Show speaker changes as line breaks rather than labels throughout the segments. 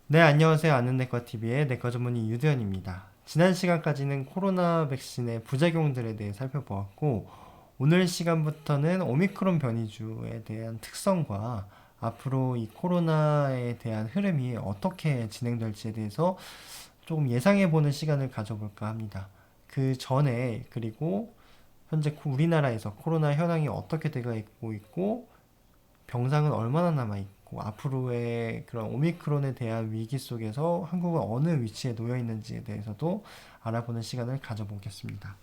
네, 안녕하세요. 아는내과TV의 내과 전문의 유두현입니다. 지난 시간까지는 코로나 백신의 부작용들에 대해 살펴보았고, 오늘 시간부터는 오미크론 변이주에 대한 특성과 앞으로 이 코로나에 대한 흐름이 어떻게 진행될지에 대해서 조금 예상해보는 시간을 가져볼까 합니다. 그 전에, 그리고 현재 우리나라에서 코로나 현황이 어떻게 되고 있고, 병상은 얼마나 남아있고 앞으로의 그런 오미크론에 대한 위기 속에서 한국은 어느 위치에 놓여 있는지에 대해서도 알아보는 시간을 가져보겠습니다.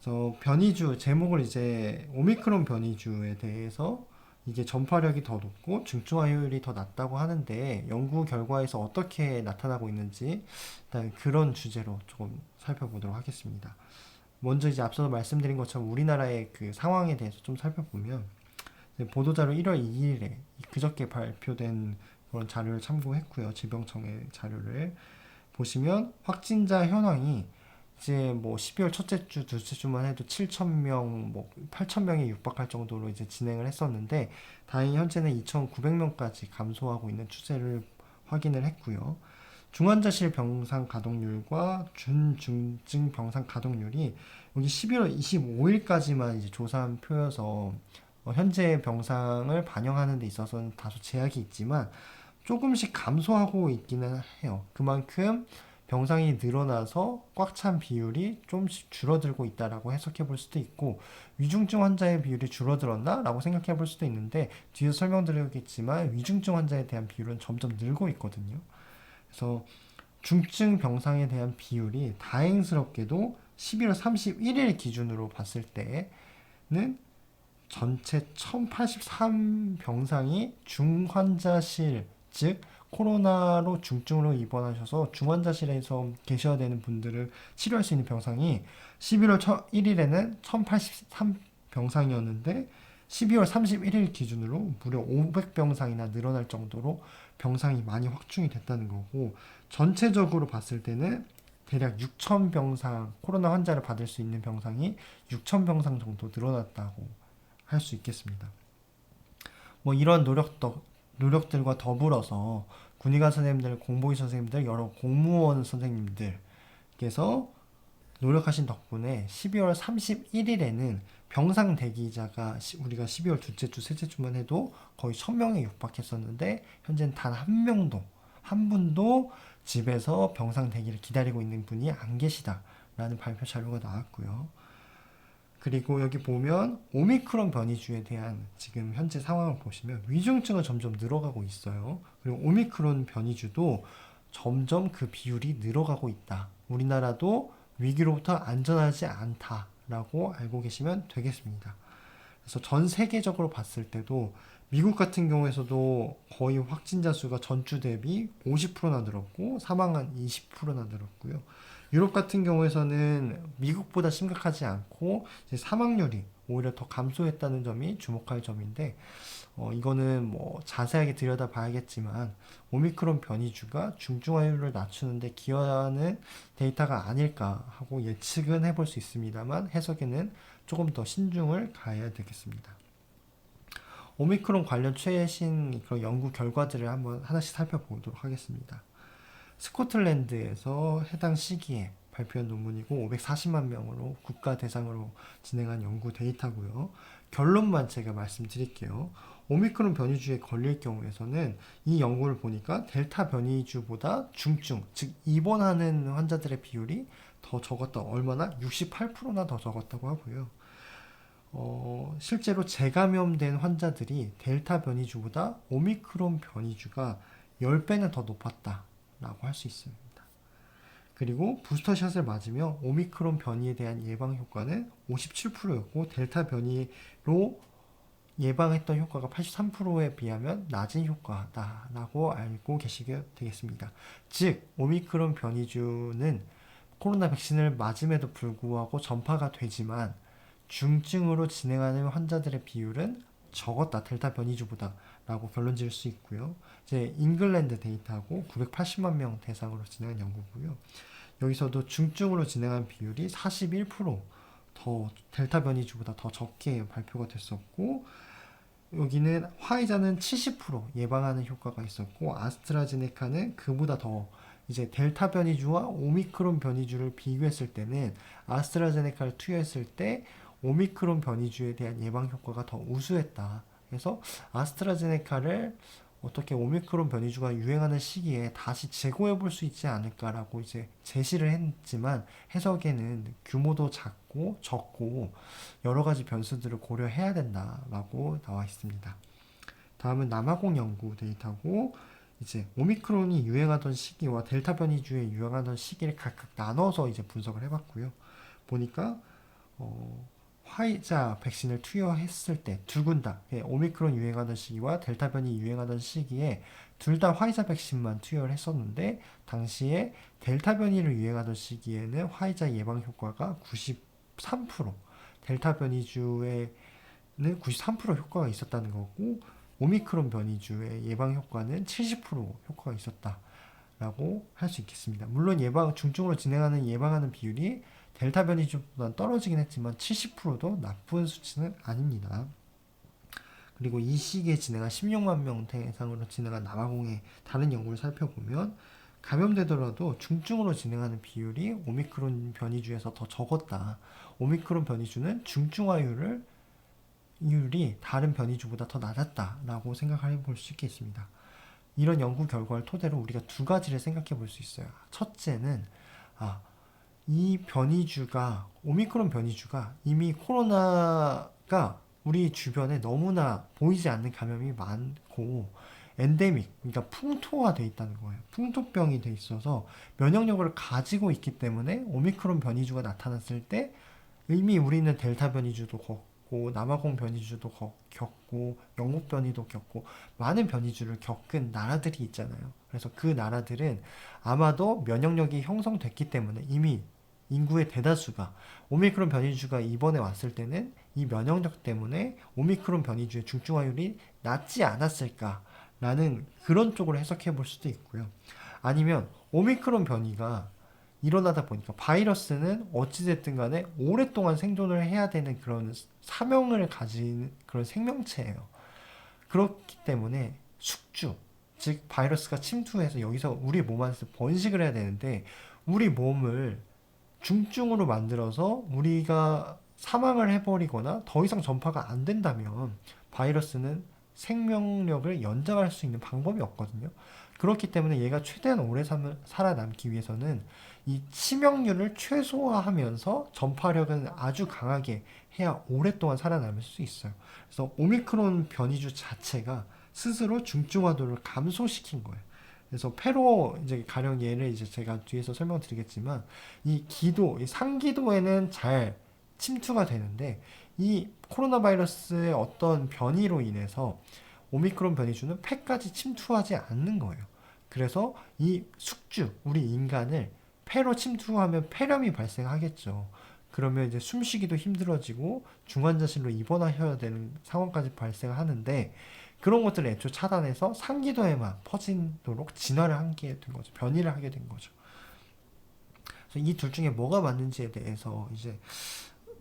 그래서 변이주 제목을 이제 오미크론 변이주에 대해서 이게 전파력이 더 높고 중증화율이 더 낮다고 하는데 연구 결과에서 어떻게 나타나고 있는지 일단 그런 주제로 조금 살펴보도록 하겠습니다. 먼저 이제 앞서 말씀드린 것처럼 우리나라의 그 상황에 대해서 좀 살펴보면 보도자료 1월 2일에 그저께 발표된 그런 자료를 참고했고요. 질병청의 자료를 보시면 확진자 현황이 이제 뭐 12월 첫째 주, 둘째 주만 해도 7,000명, 뭐 8,000명에 육박할 정도로 이제 진행을 했었는데 다행히 현재는 2,900명까지 감소하고 있는 추세를 확인을 했고요. 중환자실 병상 가동률과 준중증 병상 가동률이 여기 11월 25일까지만 이제 조사한 표여서 현재 병상을 반영하는 데 있어서는 다소 제약이 있지만 조금씩 감소하고 있기는 해요. 그만큼 병상이 늘어나서 꽉 찬 비율이 좀씩 줄어들고 있다라고 해석해 볼 수도 있고 위중증 환자의 비율이 줄어들었나? 라고 생각해 볼 수도 있는데 뒤에서 설명드리겠지만 위중증 환자에 대한 비율은 점점 늘고 있거든요. 그래서 중증 병상에 대한 비율이 다행스럽게도 11월 31일 기준으로 봤을 때는 전체 1083 병상이 중환자실, 즉 코로나로 중증으로 입원하셔서 중환자실에서 계셔야 되는 분들을 치료할 수 있는 병상이 11월 1일에는 1083 병상이었는데 12월 31일 기준으로 무려 500병상이나 늘어날 정도로 병상이 많이 확충이 됐다는 거고 전체적으로 봤을 때는 대략 6,000병상, 코로나 환자를 받을 수 있는 병상이 6,000병상 정도 늘어났다고 할 수 있겠습니다. 뭐 이런 노력들과 더불어서 군의관 선생님들, 공보의 선생님들, 여러 공무원 선생님들께서 노력하신 덕분에 12월 31일에는 병상 대기자가 우리가 12월 둘째 주, 셋째 주만 해도 거의 1,000명에 육박했었는데 현재는 단 한 명도, 한 분도 집에서 병상 대기를 기다리고 있는 분이 안 계시다라는 발표 자료가 나왔고요. 그리고 여기 보면 오미크론 변이주에 대한 지금 현재 상황을 보시면 위중증은 점점 늘어가고 있어요. 그리고 오미크론 변이주도 점점 그 비율이 늘어가고 있다. 우리나라도 위기로부터 안전하지 않다라고 알고 계시면 되겠습니다. 그래서 전 세계적으로 봤을 때도 미국 같은 경우에서도 거의 확진자 수가 전주 대비 50%나 늘었고 사망한 20%나 늘었고요. 유럽 같은 경우에서는 미국보다 심각하지 않고 사망률이 오히려 더 감소했다는 점이 주목할 점인데 이거는 뭐 자세하게 들여다봐야겠지만 오미크론 변이주가 중증화율을 낮추는데 기여하는 데이터가 아닐까 하고 예측은 해볼 수 있습니다만 해석에는 조금 더 신중을 가해야 되겠습니다. 오미크론 관련 최신 그런 연구 결과들을 한번 하나씩 살펴보도록 하겠습니다. 스코틀랜드에서 해당 시기에 발표한 논문이고 540만 명으로 국가 대상으로 진행한 연구 데이터고요. 결론만 제가 말씀드릴게요. 오미크론 변이주에 걸릴 경우에서는 이 연구를 보니까 델타 변이주보다 중증, 즉 입원하는 환자들의 비율이 더 적었다. 얼마나? 68%나 더 적었다고 하고요. 실제로 재감염된 환자들이 델타 변이주보다 오미크론 변이주가 10배는 더 높았다라고 할 수 있습니다. 그리고 부스터샷을 맞으며 오미크론 변이에 대한 예방 효과는 57%였고 델타 변이로 예방했던 효과가 83%에 비하면 낮은 효과다라고 알고 계시게 되겠습니다. 즉 오미크론 변이주는 코로나 백신을 맞음에도 불구하고 전파가 되지만 중증으로 진행하는 환자들의 비율은 적었다. 델타 변이주보다 라고 결론 지을 수 있고요. 이제 잉글랜드 데이터하고 980만 명 대상으로 진행한 연구고요. 여기서도 중증으로 진행한 비율이 41%더 델타 변이주보다 더 적게 발표가 됐었고 여기는 화이자는 70% 예방하는 효과가 있었고 아스트라제네카는 그보다 더 이제 델타 변이주와 오미크론 변이주를 비교했을 때는 아스트라제네카를 투여했을 때 오미크론 변이주에 대한 예방 효과가 더 우수했다. 그래서 아스트라제네카를 어떻게 오미크론 변이주가 유행하는 시기에 다시 재고해 볼 수 있지 않을까라고 이제 제시를 했지만 해석에는 규모도 작고 적고 여러 가지 변수들을 고려해야 된다라고 나와 있습니다. 다음은 남아공 연구 데이터고 이제 오미크론이 유행하던 시기와 델타 변이주에 유행하던 시기를 각각 나눠서 이제 분석을 해봤고요. 보니까 화이자 백신을 투여했을 때 두 군 다 오미크론 유행하던 시기와 델타 변이 유행하던 시기에 둘 다 화이자 백신만 투여를 했었는데 당시에 델타 변이를 유행하던 시기에는 화이자 예방 효과가 93%, 델타 변이주에는 93% 효과가 있었다는 거고 오미크론 변이주의 예방 효과는 70% 효과가 있었다라고 할 수 있겠습니다. 물론 중증으로 예방하는 비율이 델타 변이주보다 떨어지긴 했지만 70%도 나쁜 수치는 아닙니다. 그리고 이 시기에 진행한 16만 명 대상으로 진행한 남아공의 다른 연구를 살펴보면 감염되더라도 중증으로 진행하는 비율이 오미크론 변이주에서 더 적었다. 오미크론 변이주는 중증화율이 다른 변이주보다 더 낮았다라고 생각해 볼 수 있겠습니다. 이런 연구 결과를 토대로 우리가 두 가지를 생각해 볼 수 있어요. 첫째는 이 오미크론 변이주가 이미 코로나가 우리 주변에 너무나 보이지 않는 감염이 많고 엔데믹, 그러니까 풍토화돼 있다는 거예요. 풍토병이 돼 있어서 면역력을 가지고 있기 때문에 오미크론 변이주가 나타났을 때 이미 우리는 델타 변이주도 겪고 남아공 변이주도 겪고 영국 변이도 겪고 많은 변이주를 겪은 나라들이 있잖아요. 그래서 그 나라들은 아마도 면역력이 형성됐기 때문에 이미 인구의 대다수가 오미크론 변이주가 이번에 왔을 때는 이 면역력 때문에 오미크론 변이주의 중증화율이 낮지 않았을까라는 그런 쪽으로 해석해 볼 수도 있고요. 아니면 오미크론 변이가 일어나다 보니까 바이러스는 어찌됐든 간에 오랫동안 생존을 해야 되는 그런 사명을 가진 그런 생명체예요. 그렇기 때문에 숙주, 즉 바이러스가 침투해서 여기서 우리 몸 안에서 번식을 해야 되는데 우리 몸을 중증으로 만들어서 우리가 사망을 해버리거나 더 이상 전파가 안 된다면 바이러스는 생명력을 연장할 수 있는 방법이 없거든요. 그렇기 때문에 얘가 최대한 오래 살아남기 위해서는 이 치명률을 최소화하면서 전파력은 아주 강하게 해야 오랫동안 살아남을 수 있어요. 그래서 오미크론 변이주 자체가 스스로 중증화도를 감소시킨 거예요. 그래서 폐로 이제 가령 얘를 이제 제가 뒤에서 설명드리겠지만 이 상기도에는 잘 침투가 되는데 이 코로나 바이러스의 어떤 변이로 인해서 오미크론 변이주는 폐까지 침투하지 않는 거예요. 그래서 이 우리 인간을 폐로 침투하면 폐렴이 발생하겠죠. 그러면 이제 숨쉬기도 힘들어지고 중환자실로 입원하셔야 되는 상황까지 발생하는데 그런 것들을 애초 차단해서 상기도에만 퍼지도록 변이를 하게 된 거죠. 그래서 이 둘 중에 뭐가 맞는지에 대해서 이제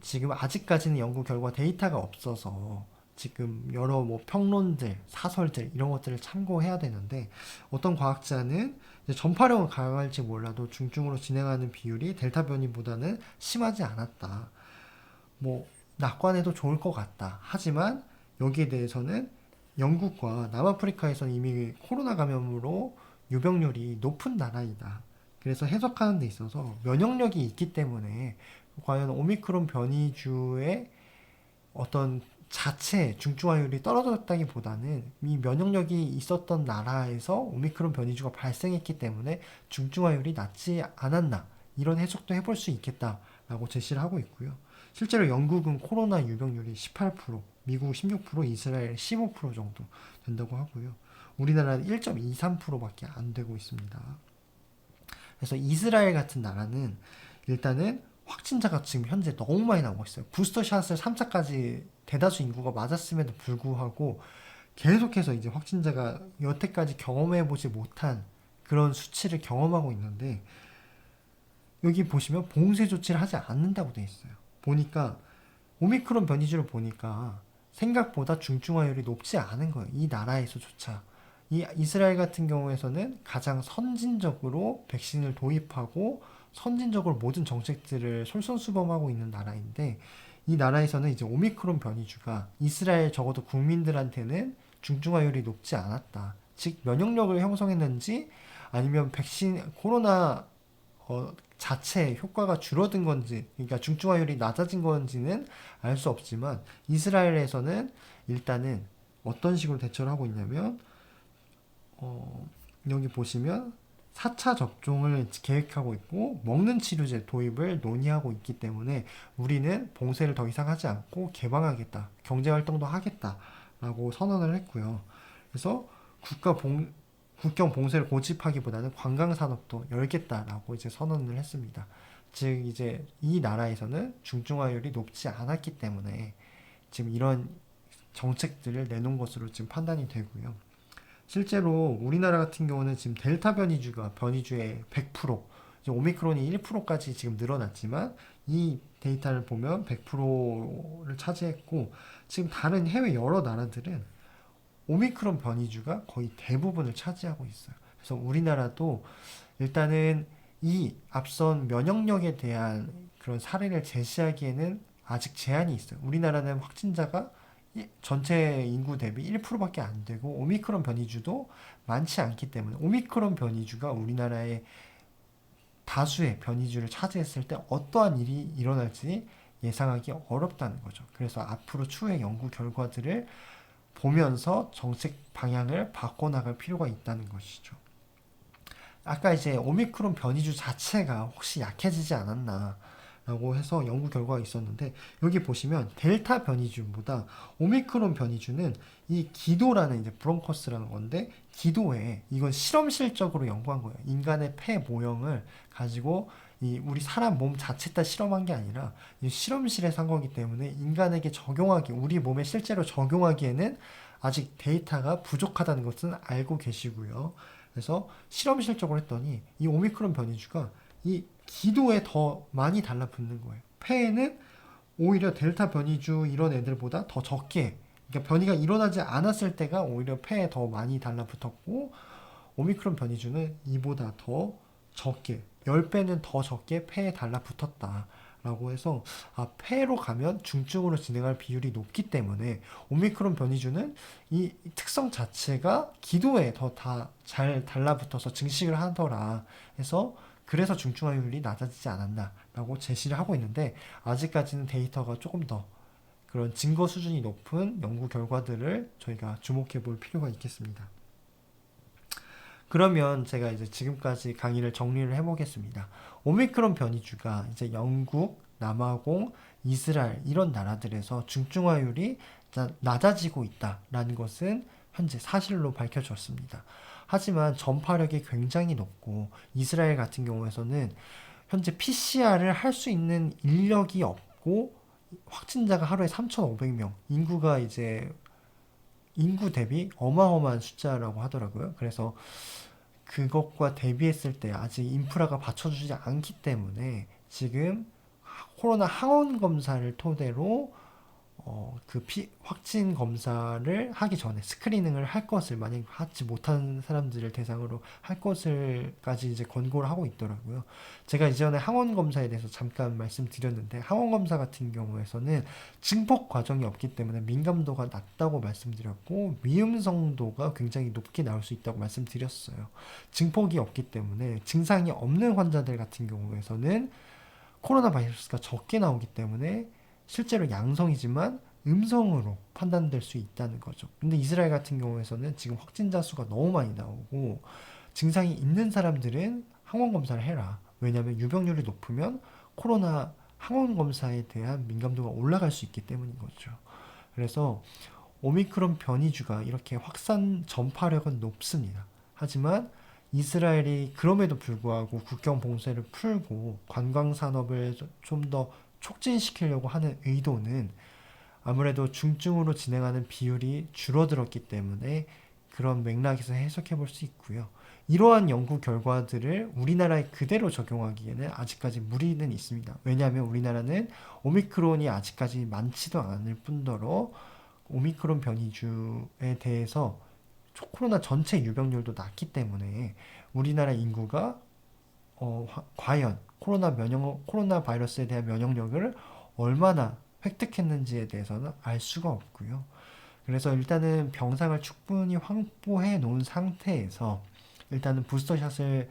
지금 아직까지는 연구 결과 데이터가 없어서 지금 여러 평론들, 사설들 이런 것들을 참고해야 되는데 어떤 과학자는 전파력은 강할지 몰라도 중증으로 진행하는 비율이 델타 변이보다는 심하지 않았다. 낙관해도 좋을 것 같다. 하지만 여기에 대해서는 영국과 남아프리카에서는 이미 코로나 감염으로 유병률이 높은 나라이다. 그래서 해석하는 데 있어서 면역력이 있기 때문에 과연 오미크론 변이주의 어떤 자체 중증화율이 떨어졌다기보다는 이 면역력이 있었던 나라에서 오미크론 변이주가 발생했기 때문에 중증화율이 낮지 않았나 이런 해석도 해볼 수 있겠다라고 제시를 하고 있고요. 실제로 영국은 코로나 유병률이 18%, 미국 16%, 이스라엘 15% 정도 된다고 하고요. 우리나라는 1.23%밖에 안 되고 있습니다. 그래서 이스라엘 같은 나라는 일단은 확진자가 지금 현재 너무 많이 나오고 있어요. 부스터샷을 3차까지 대다수 인구가 맞았음에도 불구하고 계속해서 이제 확진자가 여태까지 경험해보지 못한 그런 수치를 경험하고 있는데 여기 보시면 봉쇄 조치를 하지 않는다고 되어 있어요. 보니까 오미크론 변이주를 보니까 생각보다 중증화율이 높지 않은 거예요. 이 나라에서조차. 이 이스라엘 같은 경우에서는 가장 선진적으로 백신을 도입하고 선진적으로 모든 정책들을 솔선수범하고 있는 나라인데 이 나라에서는 이제 오미크론 변이주가 이스라엘 적어도 국민들한테는 중증화율이 높지 않았다. 즉 면역력을 형성했는지 아니면 백신 코로나 자체 효과가 줄어든 건지, 그러니까 중증화율이 낮아진 건지는 알 수 없지만 이스라엘에서는 일단은 어떤 식으로 대처를 하고 있냐면 여기 보시면 4차 접종을 계획하고 있고 먹는 치료제 도입을 논의하고 있기 때문에 우리는 봉쇄를 더 이상 하지 않고 개방하겠다, 경제활동도 하겠다라고 선언을 했고요. 그래서 국경 봉쇄를 고집하기보다는 관광 산업도 열겠다라고 이제 선언을 했습니다. 즉 이제 이 나라에서는 중증화율이 높지 않았기 때문에 지금 이런 정책들을 내놓은 것으로 지금 판단이 되고요. 실제로 우리나라 같은 경우는 지금 델타 변이주의 100%, 이제 오미크론이 1%까지 지금 늘어났지만 이 데이터를 보면 100%를 차지했고 지금 다른 해외 여러 나라들은 오미크론 변이주가 거의 대부분을 차지하고 있어요. 그래서 우리나라도 일단은 이 앞선 면역력에 대한 그런 사례를 제시하기에는 아직 제한이 있어요. 우리나라는 확진자가 전체 인구 대비 1%밖에 안 되고 오미크론 변이주도 많지 않기 때문에 오미크론 변이주가 우리나라의 다수의 변이주를 차지했을 때 어떠한 일이 일어날지 예상하기 어렵다는 거죠. 그래서 앞으로 추후의 연구 결과들을 보면서 정책 방향을 바꿔나갈 필요가 있다는 것이죠. 아까 이제 오미크론 변이주 자체가 혹시 약해지지 않았나 라고 해서 연구 결과가 있었는데 여기 보시면 델타 변이주보다 오미크론 변이주는 이 기도라는 이제 브론커스라는 건데 기도에 이건 실험실적으로 연구한 거예요. 인간의 폐 모형을 가지고 이 우리 사람 몸 자체다 실험한 게 아니라 이 실험실에서 한 거기 때문에 인간에게 적용하기 우리 몸에 실제로 적용하기에는 아직 데이터가 부족하다는 것은 알고 계시고요. 그래서 실험실적으로 했더니 이 오미크론 변이주가 이 기도에 더 많이 달라붙는 거예요. 폐에는 오히려 델타 변이주 이런 애들보다 더 적게, 그러니까 변이가 일어나지 않았을 때가 오히려 폐에 더 많이 달라붙었고 오미크론 변이주는 이보다 더 적게, 10배는 더 적게 폐에 달라붙었다. 라고 해서 폐로 가면 중증으로 진행할 비율이 높기 때문에 오미크론 변이주는 이 특성 자체가 기도에 더 다 잘 달라붙어서 증식을 하더라 해서 그래서 중증화율이 낮아지지 않았나라고 제시를 하고 있는데 아직까지는 데이터가 조금 더 그런 증거 수준이 높은 연구 결과들을 저희가 주목해 볼 필요가 있겠습니다. 그러면 제가 이제 지금까지 강의를 정리를 해보겠습니다. 오미크론 변이주가 이제 영국, 남아공, 이스라엘 이런 나라들에서 중증화율이 낮아지고 있다라는 것은 현재 사실로 밝혀졌습니다. 하지만 전파력이 굉장히 높고 이스라엘 같은 경우에서는 현재 PCR을 할 수 있는 인력이 없고 확진자가 하루에 3,500명, 인구가 이제 인구 대비 어마어마한 숫자라고 하더라고요. 그래서 그것과 대비했을 때 아직 인프라가 받쳐주지 않기 때문에 지금 코로나 항원 검사를 토대로 확진 검사를 하기 전에 스크리닝을 할 것을 만약 하지 못한 사람들을 대상으로 할 것을까지 이제 권고를 하고 있더라고요. 제가 이전에 항원 검사에 대해서 잠깐 말씀드렸는데 항원 검사 같은 경우에서는 증폭 과정이 없기 때문에 민감도가 낮다고 말씀드렸고 위험성도가 굉장히 높게 나올 수 있다고 말씀드렸어요. 증폭이 없기 때문에 증상이 없는 환자들 같은 경우에서는 코로나 바이러스가 적게 나오기 때문에 실제로 양성이지만 음성으로 판단될 수 있다는 거죠. 근데 이스라엘 같은 경우에서는 지금 확진자 수가 너무 많이 나오고 증상이 있는 사람들은 항원 검사를 해라. 왜냐하면 유병률이 높으면 코로나 항원 검사에 대한 민감도가 올라갈 수 있기 때문인 거죠. 그래서 오미크론 변이주가 이렇게 확산 전파력은 높습니다. 하지만 이스라엘이 그럼에도 불구하고 국경 봉쇄를 풀고 관광 산업을 좀 더 촉진시키려고 하는 의도는 아무래도 중증으로 진행하는 비율이 줄어들었기 때문에 그런 맥락에서 해석해 볼 수 있고요. 이러한 연구 결과들을 우리나라에 그대로 적용하기에는 아직까지 무리는 있습니다. 왜냐하면 우리나라는 오미크론이 아직까지 많지도 않을 뿐더러 오미크론 변이주에 대해서 코로나 전체 유병률도 낮기 때문에 우리나라 인구가 과연 코로나 바이러스에 대한 면역력을 얼마나 획득했는지에 대해서는 알 수가 없고요. 그래서 일단은 병상을 충분히 확보해 놓은 상태에서 일단은 부스터샷을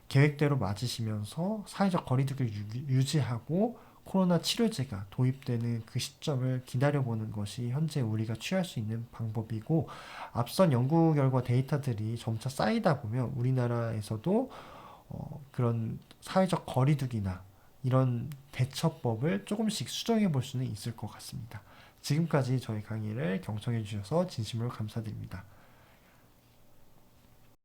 계획대로 맞으시면서 사회적 거리두기를 유지하고 코로나 치료제가 도입되는 그 시점을 기다려보는 것이 현재 우리가 취할 수 있는 방법이고, 앞선 연구 결과 데이터들이 점차 쌓이다 보면 우리나라에서도 그런 사회적 거리두기나 이런 대처법을 조금씩 수정해 볼 수는 있을 것 같습니다. 지금까지 저희 강의를 경청해 주셔서 진심으로 감사드립니다.